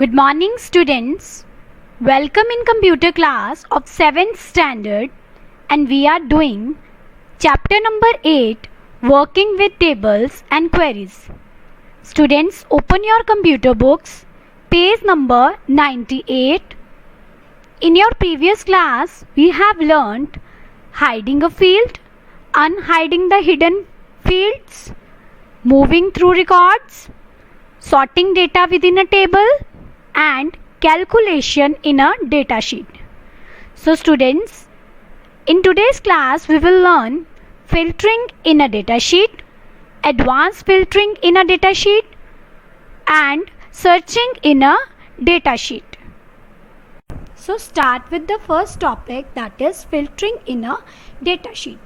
Good morning, students. Welcome in computer class of 7th standard, and we are doing chapter number 8, working with tables and queries. Students, open your computer books, page number 98. In your previous class, we have learnt hiding a field, unhiding the hidden fields, moving through records, sorting data within a table, and calculation in a data sheet. So students, in today's class we will learn filtering in a data sheet, advanced filtering in a data sheet, and searching in a data sheet. So start with the first topic, that is filtering in a data sheet.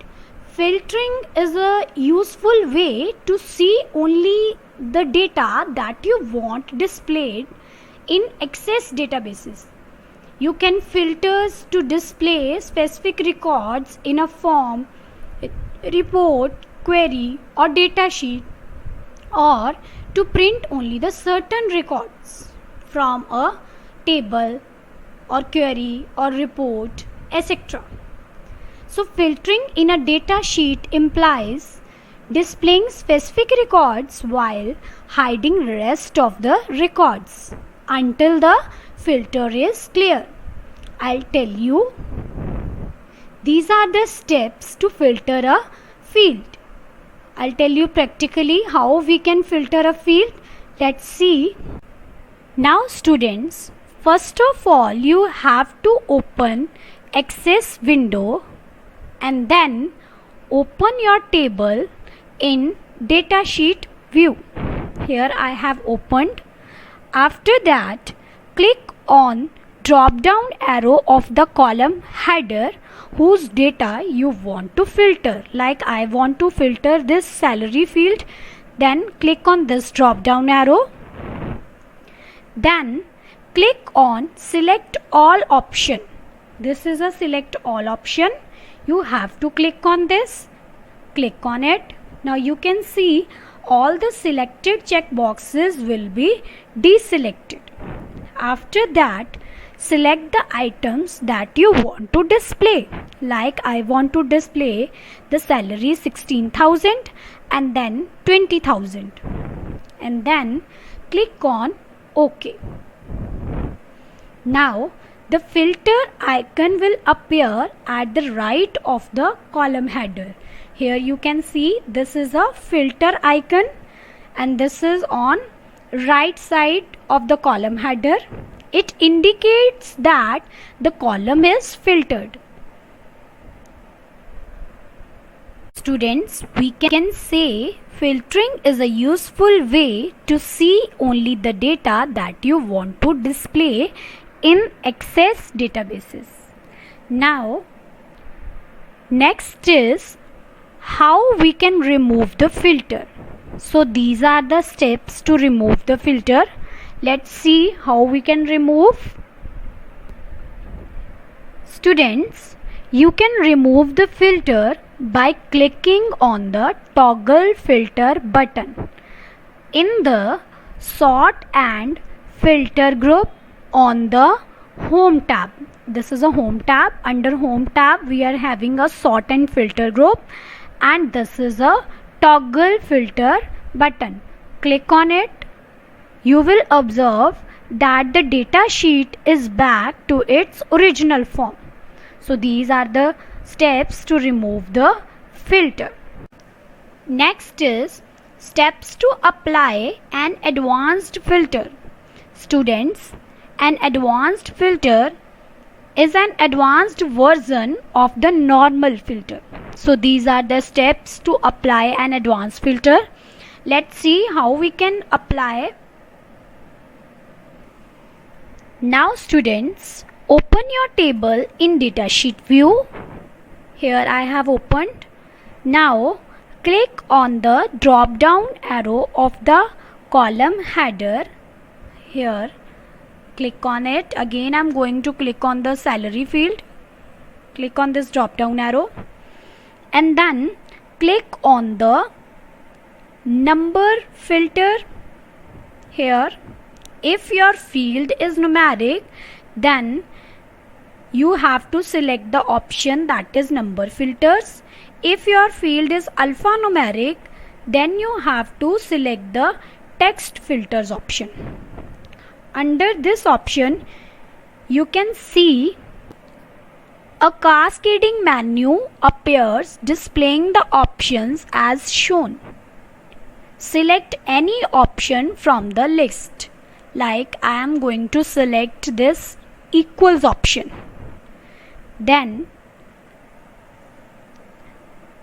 Filtering is a useful way to see only the data that you want displayed in Access databases. You can filter to display specific records in a form, report, query or data sheet, or to print only the certain records from a table or query or report, etc. So filtering in a data sheet implies displaying specific records while hiding rest of the records until the filter is clear. I'll tell you. These are the steps to filter a field. I'll tell you practically how we can filter a field. Let's see. Now students, first of all you have to open Access window and then open your table in datasheet view. Here I have opened. After that, click on drop down arrow of the column header whose data you want to filter. Like I want to filter this salary field, then click on this drop down arrow. Then click on select all option. This is a select all option. You have to click on this. Click on it. Now you can see all the selected checkboxes will be deselected. After that, select the items that you want to display. Like I want to display the salary 16,000 and then 20,000. And then click on OK. Now the filter icon will appear at the right of the column header. Here you can see this is a filter icon and this is on right side of the column header. It indicates that the column is filtered. Students, we can say filtering is a useful way to see only the data that you want to display in Access databases. Now, next is how we can remove the filter. So these are the steps to remove the filter. Let's see how we can remove. Students, you can remove the filter by clicking on the toggle filter button in the sort and filter group on the home tab. This is a home tab. Under home tab we are having a sort and filter group, and this is a toggle filter button. Click on it. You will observe that the data sheet is back to its original form. So these are the steps to remove the filter. Next is steps to apply an advanced filter. Students, an advanced filter is an advanced version of the normal filter. So these are the steps to apply an advanced filter. Let's see how we can apply. Now students, open your table in datasheet view. Here I have opened. Now click on the drop down arrow of the column header. Here click on it. Again I'm going to click on the salary field. Click on this drop down arrow and then click on the number filter. Here If your field is numeric, then you have to select the option that is number filters. If your field is alphanumeric, then you have to select the text filters option. Under this option, you can see a cascading menu appears displaying the options as shown. Select any option from the list. Like I am going to select this equals option. Then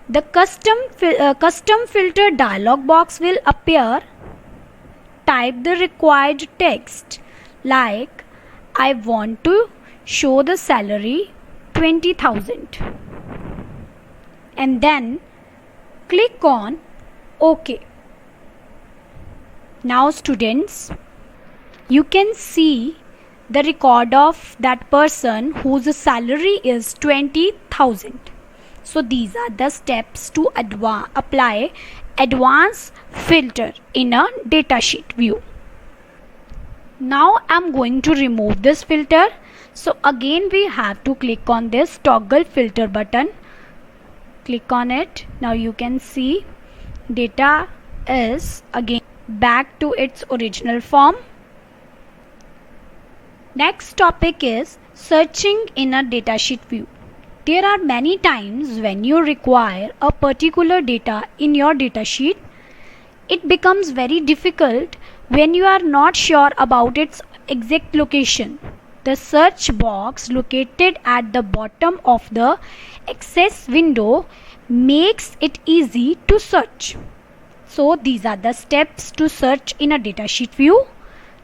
the custom filter dialog box will appear. Type the required text, like I want to show the salary 20,000, and then click on OK. Now students, you can see the record of that person whose salary is 20,000. So these are the steps to apply advanced filter in a datasheet view. Now I'm going to remove this filter. So again we have to click on this toggle filter button. Click on it. Now you can see data is again back to its original form. Next topic is searching in a datasheet view. There are many times when you require a particular data in your datasheet. It becomes very difficult when you are not sure about its exact location. The search box located at the bottom of the Access window makes it easy to search. So these are the steps to search in a datasheet view.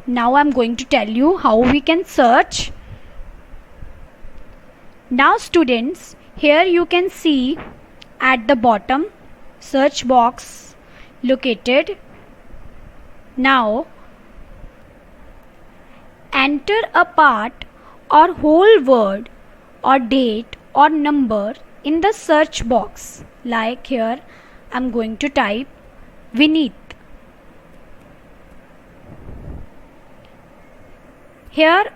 Now I'm going to tell you how we can search. Now students, here you can see at the bottom search box located. Now enter a part or whole word or date or number in the search box. Like here I'm going to type Vineet. Here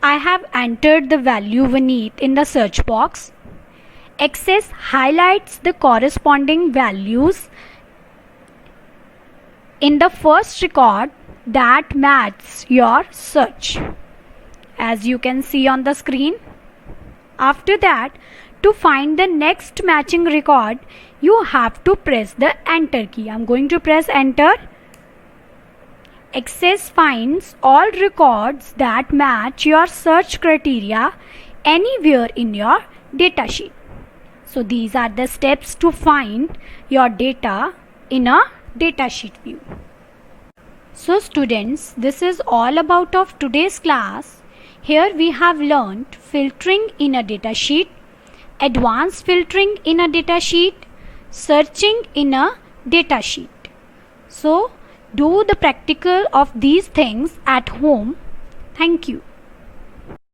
I have entered the value Vineet in the search box. Access highlights the corresponding values in the first record that match your search, as you can see on the screen. After that, to find the next matching record, you have to press the enter key. I'm going to press enter. Access finds all records that match your search criteria anywhere in your datasheet. So these are the steps to find your data in a datasheet view. So students, this is all about of today's class. Here we have learned filtering in a datasheet, advanced filtering in a datasheet, searching in a datasheet. So do the practical of these things at home. Thank you.